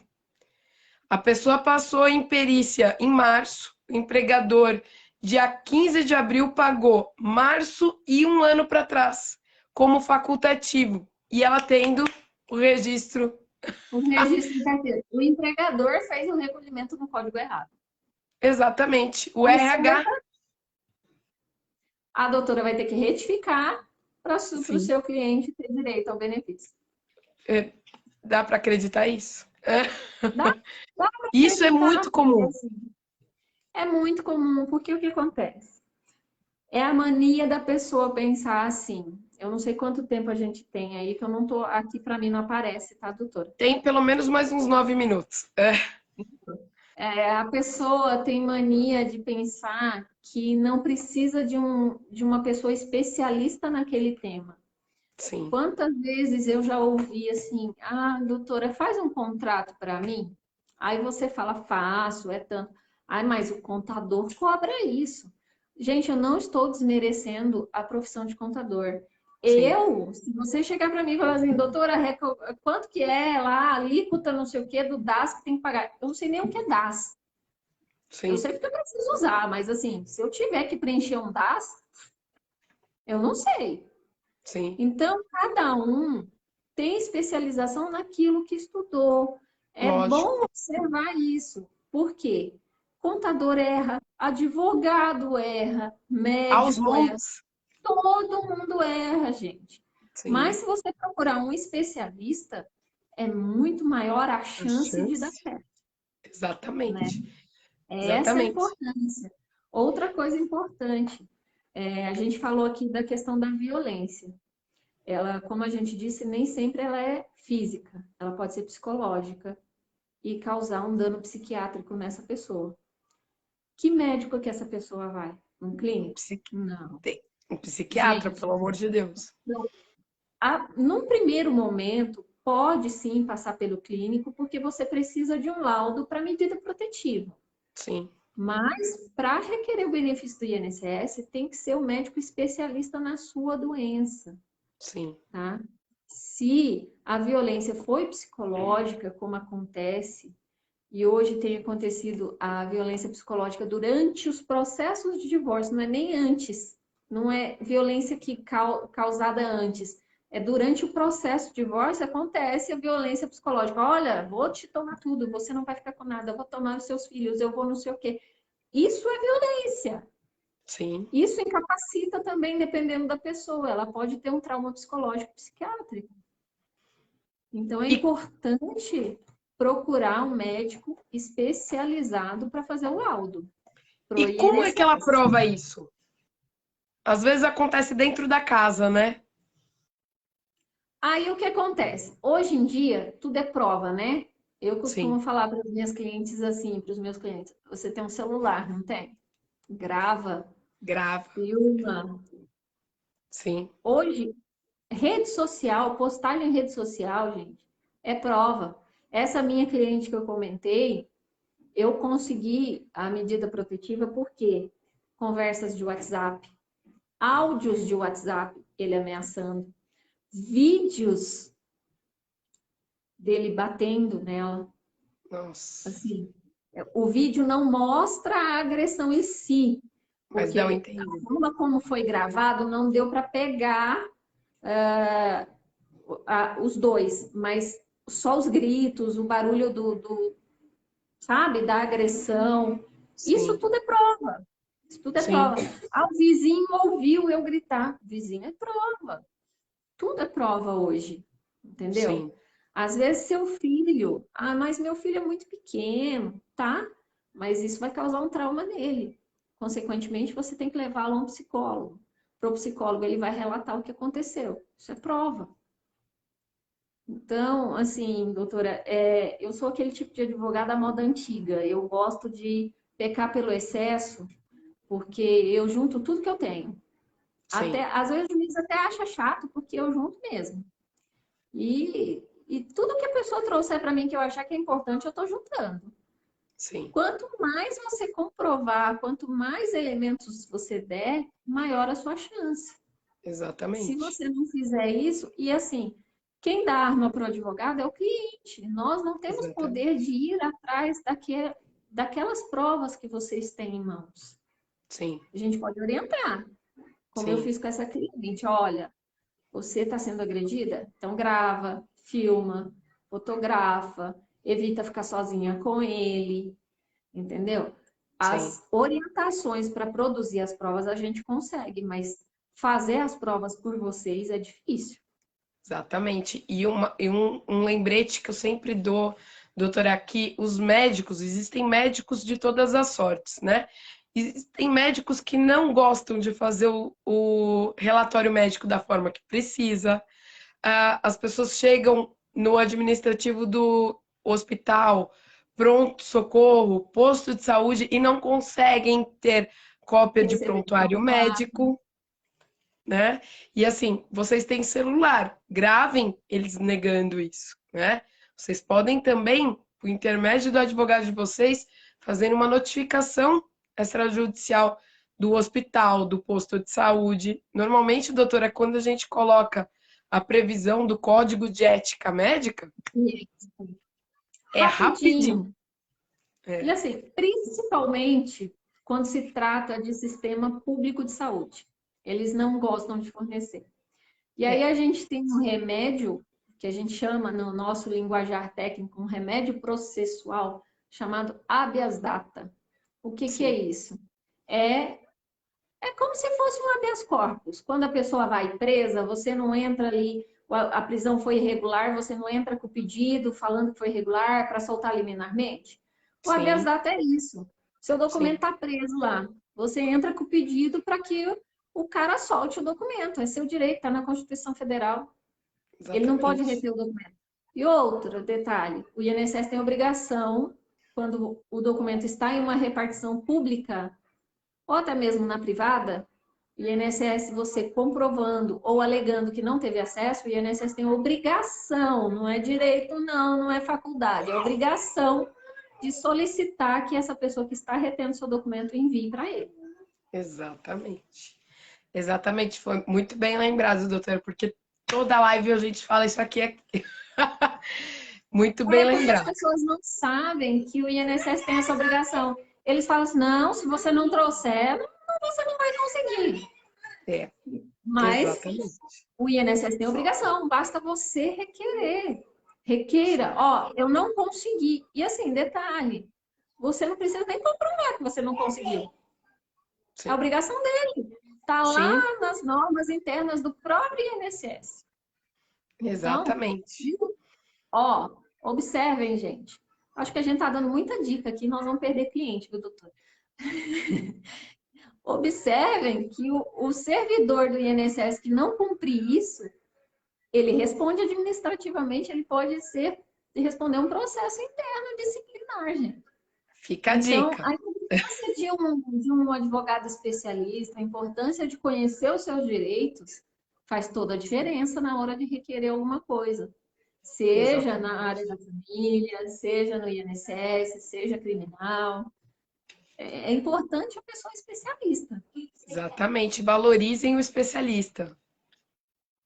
A pessoa passou em perícia em março, o empregador, dia 15 de abril, pagou março e um ano para trás, como facultativo. E ela tendo o registro. O registro de carteira. O empregador fez o recolhimento no código errado. Exatamente. O RH. Conserta, a doutora vai ter que retificar para o Sim. seu cliente ter direito ao benefício. É, dá para acreditar isso? É. Dá, dá para Isso é acreditar, muito porque comum. assim, é muito comum, porque o que acontece? É a mania da pessoa pensar assim. Eu não sei quanto tempo a gente tem aí, que eu não tô aqui, para mim não aparece, tá, doutora? Tem pelo menos mais uns 9 minutos. É, A pessoa tem mania de pensar que não precisa de uma pessoa especialista naquele tema. sim, Quantas vezes eu já ouvi assim, ah, doutora, faz um contrato para mim? Aí você fala, faço, é tanto. Ai, mas o contador cobra isso. Gente, eu não estou desmerecendo a profissão de contador. sim, Se você chegar para mim e falar assim, doutora, quanto que é lá, a alíquota, não sei o quê, do DAS que tem que pagar? Eu não sei nem o que é DAS. Eu sim, sei porque eu preciso usar, mas assim, se eu tiver que preencher um DAS, eu não sei. sim. Então, cada um tem especialização naquilo que estudou. É bom Lógico. observar isso. Por quê? Contador erra, advogado erra, Aos médico erra, montes. todo mundo erra, gente. Sim. Mas se você procurar um especialista, é muito maior a A chance de dar chance. certo, né? Exatamente. Essa é a Exatamente. importância. Outra coisa importante, A gente falou aqui da questão da violência. Ela, como a gente disse, nem sempre ela é física, ela pode ser psicológica e causar um dano psiquiátrico nessa pessoa. Que médico que essa pessoa vai? Um Um, clínico? psiqui... Não. um psiquiatra, Gente, pelo amor de Deus. num primeiro momento, pode sim passar pelo clínico, porque você precisa de um laudo para medida protetiva. Sim, Mas, para requerer o benefício do INSS, tem que ser o médico especialista na sua doença, sim, tá? Se a violência foi psicológica, como acontece, e hoje tem acontecido a violência psicológica durante os processos de divórcio, não é nem antes, não é violência causada antes, é durante o processo de divórcio acontece a violência psicológica. Olha, vou te tomar tudo, você não vai ficar com nada, eu vou tomar os seus filhos, eu vou não sei o quê. Isso é violência. sim. Isso incapacita também, dependendo da pessoa. Ela pode ter um trauma psicológico, psiquiátrico. Então, é E, importante procurar um médico especializado para fazer o laudo pro e como é que ela INSS. prova isso? Às vezes acontece dentro da casa, né? Aí, o que acontece? Hoje em dia, tudo é prova, né? Eu Sim, costumo falar para os meus clientes assim, para os meus clientes, você tem um celular, não tem? Grava, grava. filma. Sim, Hoje, rede social, postagem em rede social, gente, é prova. Essa minha cliente que eu comentei, eu consegui a medida protetiva porque conversas de WhatsApp, áudios de WhatsApp, ele ameaçando, vídeos dele batendo nela, nossa. assim. O vídeo não mostra a agressão em si, Mas dá um porque entender. a forma como foi gravado não deu para pegar os dois, mas só os gritos, o barulho sabe, da agressão. Isso Sim, tudo é prova. Isso tudo é sim, prova. Ah, o vizinho ouviu eu gritar. Vizinho é prova. Tudo é prova hoje. Entendeu? sim. Às vezes seu filho, mas meu filho é muito pequeno, tá? Mas isso vai causar um trauma nele. Consequentemente, você tem que levá-lo a um psicólogo. Para o psicólogo, ele vai relatar o que aconteceu. Isso é prova. Então, assim, doutora, eu sou aquele tipo de advogada à moda antiga. Eu gosto de pecar pelo excesso, porque eu junto tudo que eu tenho. Até, Sim, às vezes o juiz até acha chato, porque eu junto mesmo. E tudo que a pessoa trouxer para mim que eu achar que é importante, eu estou juntando. sim, Quanto mais você comprovar, quanto mais elementos você der, maior a sua chance. Se exatamente. você não fizer isso, e assim, quem dá arma para o advogado é o cliente. Nós não temos poder Exatamente. de ir atrás daquelas provas que vocês têm em mãos. Sim, A gente pode orientar, como eu sim, fiz com essa cliente. Olha, você está sendo agredida? Então grava, filma, fotografa, evita ficar sozinha com ele, entendeu? sim. As orientações para produzir as provas a gente consegue, mas fazer as provas por vocês é difícil. Exatamente. E um lembrete que eu sempre dou, doutora, aqui, os médicos, existem médicos de todas as sortes, né? Existem médicos que não gostam de fazer o relatório médico da forma que precisa. As pessoas chegam no administrativo do hospital, pronto-socorro, posto de saúde e não conseguem ter cópia de Receber prontuário prontuário. médico, né? E assim, vocês têm celular, gravem eles negando isso, né? Vocês podem também, por intermédio do advogado de vocês, fazer uma notificação extrajudicial do hospital, do posto de saúde. Normalmente, doutora, quando a gente coloca a previsão do Código de Ética Médica, é rapidinho. Rapidinho. E É, assim, principalmente quando se trata de sistema público de saúde. Eles não gostam de fornecer. E aí é, a gente tem um remédio que a gente chama no nosso linguajar técnico um remédio processual chamado habeas data. O que que é sim, isso? É É como se fosse um habeas corpus. Quando a pessoa vai presa, você não entra ali, a prisão foi irregular, você não entra com o pedido falando que foi irregular para soltar liminarmente. O habeas sim, data é isso. Seu documento sim, está preso lá. Você entra com o pedido para que o cara solte o documento. É seu direito, está na Constituição Federal. Ele não pode Exatamente. reter o documento. E outro detalhe, o INSS tem obrigação, quando o documento está em uma repartição pública, ou até mesmo na privada, o INSS, você comprovando ou alegando que não teve acesso, o INSS tem obrigação, não é direito, não, não é faculdade, é obrigação de solicitar que essa pessoa que está retendo seu documento envie para ele. Exatamente. Exatamente. Foi muito bem lembrado, doutora, porque toda live a gente fala isso aqui. Muito bem É porque as lembrado. pessoas não sabem que o INSS tem essa obrigação. Eles falam assim, não, se você não trouxer, você não vai conseguir. É, Mas exatamente. o INSS tem obrigação, basta você requerer. Requeira, ó, eu não consegui. E assim, detalhe, você não precisa nem comprovar que você não conseguiu. É a Sim, obrigação dele. Está sim, lá nas normas internas do próprio INSS. Então, exatamente. ó, observem, gente. Acho que a gente está dando muita dica aqui, nós vamos perder cliente, viu, doutor? Observem que o servidor do INSS que não cumprir isso, ele responde administrativamente, ele pode ser de responder um processo interno disciplinar, gente. Fica a Então, dica. a importância de um advogado especialista, a importância de conhecer os seus direitos, faz toda a diferença na hora de requerer alguma coisa. Seja na Exatamente. área da família, seja no INSS, seja criminal. É importante a pessoa especialista. Exatamente. Valorizem o especialista,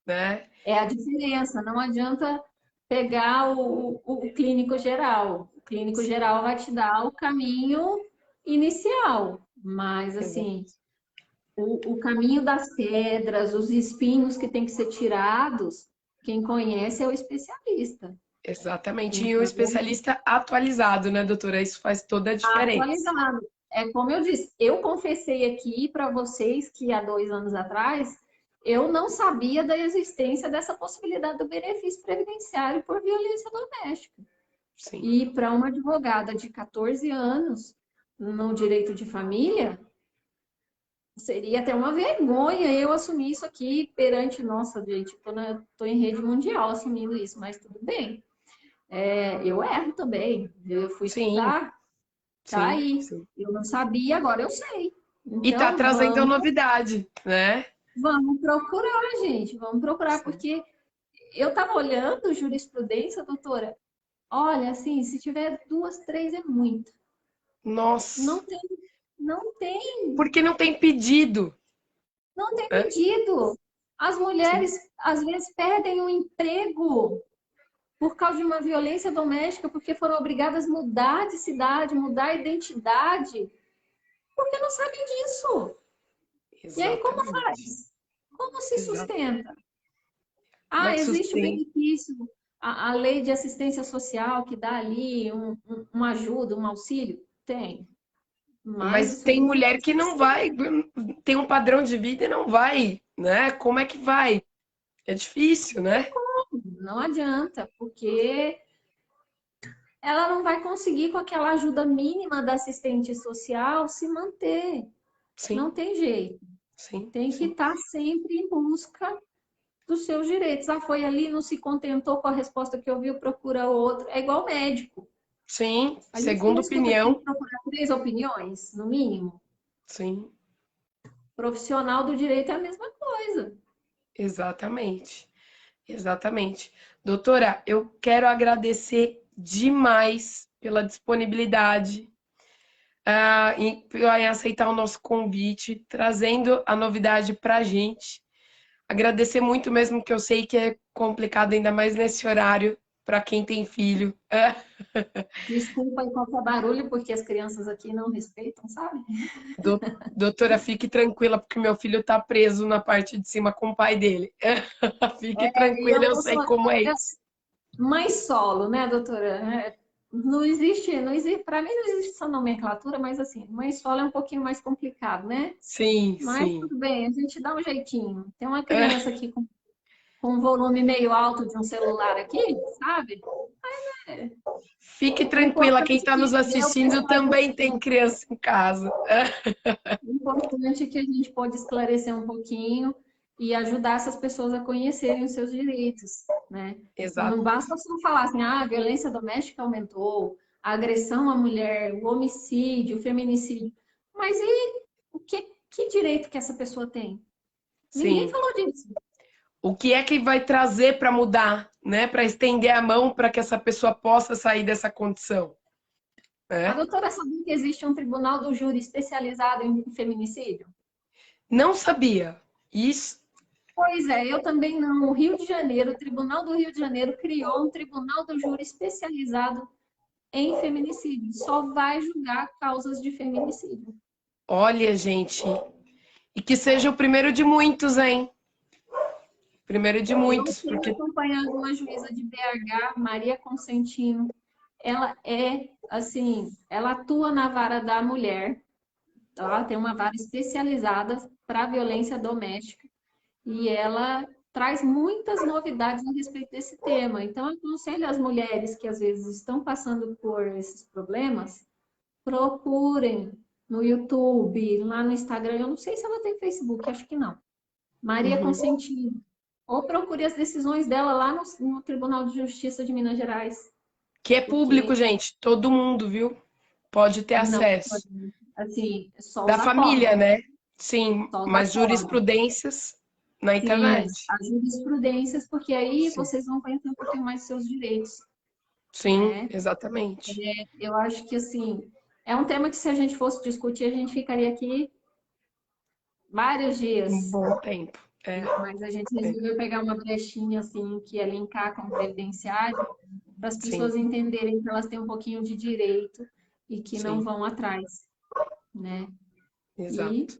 né? É a diferença. Não adianta pegar o clínico geral. O clínico geral vai te dar o caminho inicial, mas assim, Exato. o caminho das pedras, os espinhos que tem que ser tirados, quem conhece é o especialista. Exatamente. E um Então, especialista atualizado, né, doutora? Isso faz toda a diferença. atualizado. É como eu disse, eu confessei aqui para vocês que há 2 anos atrás eu não sabia da existência dessa possibilidade do benefício previdenciário por violência doméstica. Sim. E para uma advogada de 14 anos no direito de família, seria até uma vergonha eu assumir isso aqui perante, nossa, gente, tô em rede mundial assumindo isso, mas tudo bem. Eu erro também, eu fui Sim, estudar, tá sim, aí. sim. Eu não sabia, agora eu sei. E tá Então, trazendo a novidade, né? vamos procurar, gente, vamos procurar, Sim. porque eu estava olhando jurisprudência, doutora. Olha, assim, se tiver 2, 3 é muito. Nossa, Não tem, não tem, porque não tem pedido, não tem né? pedido. As Sim, mulheres às vezes perdem o emprego por causa de uma violência doméstica, porque foram obrigadas a mudar de cidade, mudar a identidade, porque não sabem disso. E aí como exatamente. faz? Como se Exato. sustenta? Como é Ah, que existe o sustenta? benefício, a lei de assistência social que dá ali uma ajuda, um auxílio? Tem. Mas Mas isso tem aí não é mulher que não vai, tem um padrão de vida e não vai, né? Como é que vai? É difícil, né? não adianta, porque ela não vai conseguir com aquela ajuda mínima da assistente social se manter. Sim, Não tem jeito. sim, Tem que sim. estar sempre em busca dos seus direitos. Ah, foi ali, não se contentou com a resposta que ouviu, procura outro. É igual médico. Sim, A gente não segunda escuta que tem que opinião, procurar 3 opiniões, no mínimo. sim, Profissional do direito é a mesma coisa. exatamente. Exatamente. Doutora, eu quero agradecer demais pela disponibilidade, em aceitar o nosso convite, trazendo a novidade para a gente. Agradecer muito mesmo, que eu sei que é complicado, ainda mais nesse horário, para quem tem filho. Desculpa aí qualquer barulho, porque as crianças aqui não respeitam, sabe? Doutora, fique tranquila, porque meu filho está preso na parte de cima com o pai dele. Fique E tranquila, eu eu não sei sou como é isso. mãe solo, né, doutora? Não existe, para mim não existe essa nomenclatura, mas assim, mãe solo é um pouquinho mais complicado, né? Sim, Mas sim. tudo bem, a gente dá um jeitinho. Tem uma criança aqui com com um volume meio alto de um celular aqui, sabe? É, Fique o tranquila, quem importante está é nos que o assistindo pessoal também tem criança em casa. O importante é que a gente pode esclarecer um pouquinho e ajudar essas pessoas a conhecerem os seus direitos, né? Não Exato. basta só falar assim, ah, a violência doméstica aumentou, a agressão à mulher, o homicídio, o feminicídio. Mas e que direito que essa pessoa tem? Ninguém Sim. falou disso. O que é que vai trazer para mudar, né? Para estender a mão para que essa pessoa possa sair dessa condição, A né? doutora sabia que existe um tribunal do júri especializado em feminicídio? Não sabia. Isso, Pois é, eu também não. O Rio de Janeiro, o Tribunal do Rio de Janeiro criou um tribunal do júri especializado em feminicídio. Só vai julgar causas de feminicídio. olha, gente, e que seja o primeiro de muitos, hein? Primeiro de Eu muitos, tenho porque acompanhado uma juíza de BH, Maria Consentino. Ela é, assim, ela atua na vara da mulher. Ela tem uma vara especializada para violência doméstica. E ela traz muitas novidades a respeito desse tema. Então, eu aconselho as mulheres que às vezes estão passando por esses problemas, procurem no YouTube, lá no Instagram. Eu não sei se ela tem Facebook, acho que não. Maria uhum. Consentino. Ou procure as decisões dela lá no Tribunal de Justiça de Minas Gerais. Que é público, Porque gente, todo mundo, viu? Pode ter não, acesso. assim, só Da os família, acordos. né? Sim, Só os mas acordos. jurisprudências na Sim, internet. as jurisprudências, porque aí Sim, vocês vão conhecer um pouquinho mais dos seus direitos, sim, né? exatamente. Eu acho que, assim, é um tema que se a gente fosse discutir, a gente ficaria aqui vários Um dias. bom tempo. É, Mas a gente é, resolveu pegar uma brechinha, assim, que é linkar com o previdenciário, para as sim, pessoas entenderem que elas têm um pouquinho de direito e que não sim, vão atrás, né? E exato.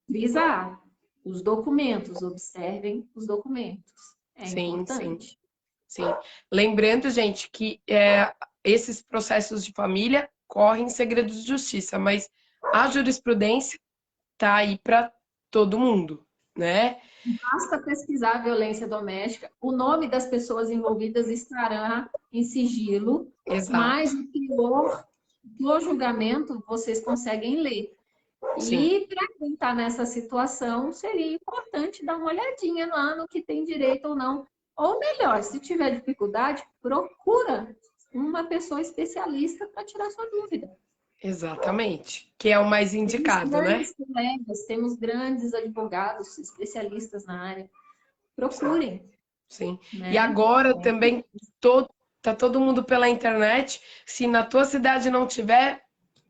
frisar os documentos, observem os documentos. É Sim, sim, importante. sim. Lembrando, gente, que esses processos de família correm em segredo de justiça, mas a jurisprudência tá aí para todo mundo, né? Basta pesquisar violência doméstica, o nome das pessoas envolvidas estará em sigilo, Exato. mas o teor do julgamento vocês conseguem ler. Sim, E para quem está nessa situação, seria importante dar uma olhadinha lá no que tem direito ou não. Ou melhor, se tiver dificuldade, procura uma pessoa especialista para tirar sua dúvida. exatamente. Que é o mais Temos indicado, né? grandes colegas, temos grandes advogados especialistas na área. Sim. Procurem, Sim. E né? agora também tá todo mundo pela internet. Se na tua cidade não tiver,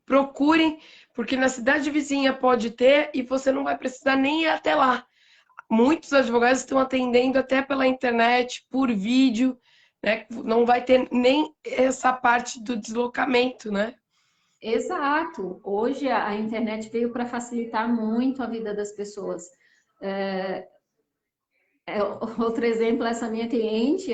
procurem, porque na cidade vizinha pode ter e você não vai precisar nem ir até lá. Muitos advogados estão atendendo até pela internet, por vídeo, né? Não vai ter nem essa parte do deslocamento, né? Exato. Hoje a internet veio para facilitar muito a vida das pessoas. Outro exemplo, essa minha cliente,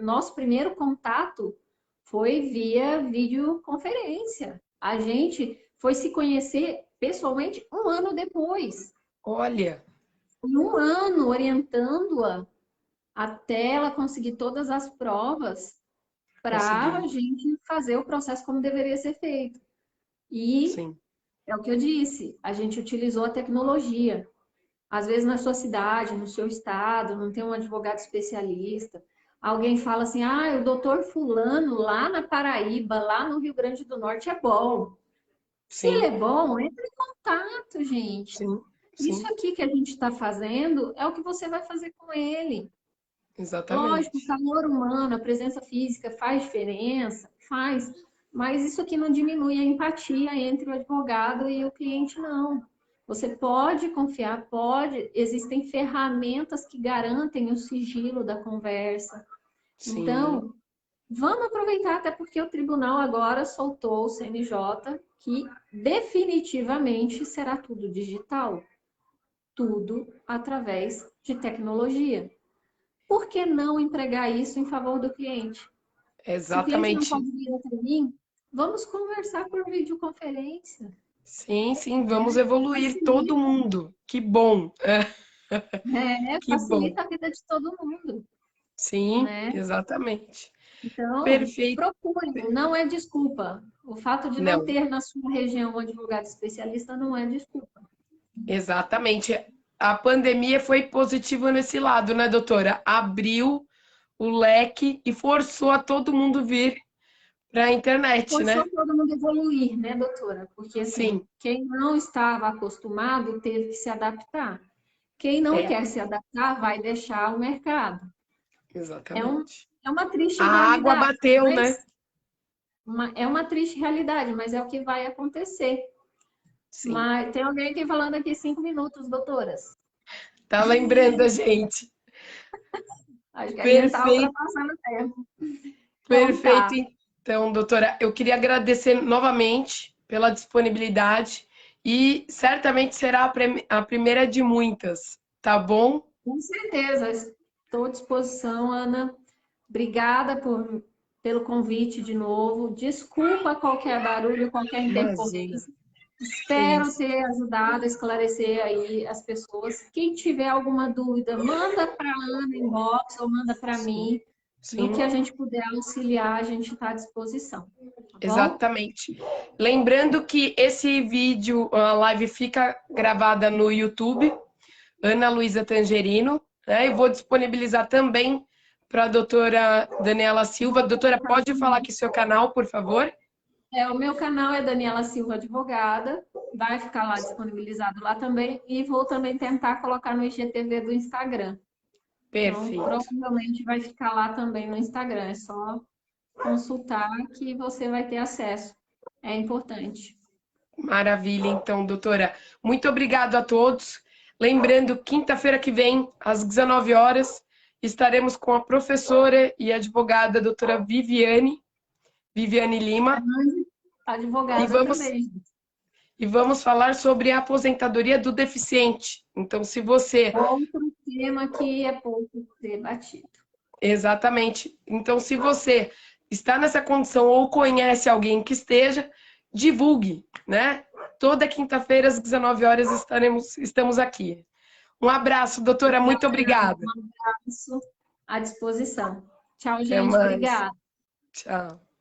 nosso primeiro contato foi via videoconferência. A gente foi se conhecer pessoalmente um ano depois. Olha, E um ano orientando-a até ela conseguir todas as provas para a conseguiu. gente fazer o processo como deveria ser feito. E Sim, é o que eu disse, a gente utilizou a tecnologia. Às vezes na sua cidade, no seu estado, não tem um advogado especialista. Alguém fala assim: ah, o doutor Fulano lá na Paraíba, lá no Rio Grande do Norte é bom. Se ele sim, é bom, entre em contato, gente. sim, Isso sim, aqui que a gente está fazendo é o que você vai fazer com ele. Lógico, o exatamente. calor humano, a presença física faz diferença, faz, mas isso aqui não diminui a empatia entre o advogado e o cliente, não. Você pode confiar, pode, existem ferramentas que garantem o sigilo da conversa. Sim, Então, vamos aproveitar, até porque o tribunal agora soltou o CNJ que definitivamente será tudo digital, tudo através de tecnologia. Por que não empregar isso em favor do cliente? Se o cliente não exatamente. pode vir até mim, vamos conversar por videoconferência. Sim, sim, vamos Né? evoluir todo Facilita. mundo. Que bom. É. Que bom. Facilita a vida de todo mundo, Sim, né? exatamente. Então, Perfeito. procure, não é desculpa. O fato de não Não, ter na sua região um advogado especialista não é desculpa. exatamente. A pandemia foi positiva nesse lado, né, doutora? Abriu o leque e forçou a todo mundo vir para a internet, Forçou né? todo mundo a evoluir, né, doutora? Porque, assim, Sim, quem não estava acostumado teve que se adaptar. Quem não é, quer se adaptar vai deixar o mercado. É, exatamente. é uma triste A água realidade, bateu, né? mas é uma triste realidade, mas é o que vai acontecer. Sim. Mas tem alguém aqui falando aqui 5 minutos, doutoras. Tá lembrando a gente. Acho que a gente está Perfeito, ultrapassando o tempo. Então perfeito. tá. Então, doutora, eu queria agradecer novamente pela disponibilidade e certamente será a primeira de muitas, tá bom? Com certeza. Estou à disposição, Ana. Obrigada pelo convite de novo. Desculpa qualquer barulho, qualquer Imagina, intercorrência. que Espero isso. ter ajudado a esclarecer aí as pessoas. Quem tiver alguma dúvida, manda para a Ana inbox ou manda para Sim, mim. No que sim, a gente puder auxiliar, a gente está à disposição. Tá bom? exatamente. Lembrando que esse vídeo, a live fica gravada no YouTube, Ana Luísa Tangerino, né? Eu vou disponibilizar também para a doutora Daniela Silva. Vou Doutora, colocar pode falar também. aqui seu canal, por favor? O meu canal é Daniela Silva Advogada. Vai ficar lá disponibilizado lá também. E vou também tentar colocar no IGTV do Instagram. Então, Perfeito. provavelmente vai ficar lá também no Instagram. É só consultar que você vai ter acesso. É importante. Maravilha, então, doutora. Muito obrigado a todos. Lembrando, quinta-feira que vem, às 19 horas, estaremos com a professora e advogada doutora Viviane Lima, e Advogada vamos, também. e vamos falar sobre a aposentadoria do deficiente. Então, se você Outro tema que é pouco debatido. Exatamente. Então, se você está nessa condição ou conhece alguém que esteja, divulgue, né? Toda quinta-feira às 19 horas estamos aqui. Um abraço, doutora, muito Obrigada. obrigada. Um abraço à disposição. Tchau, Até gente. mais. Obrigada. Tchau.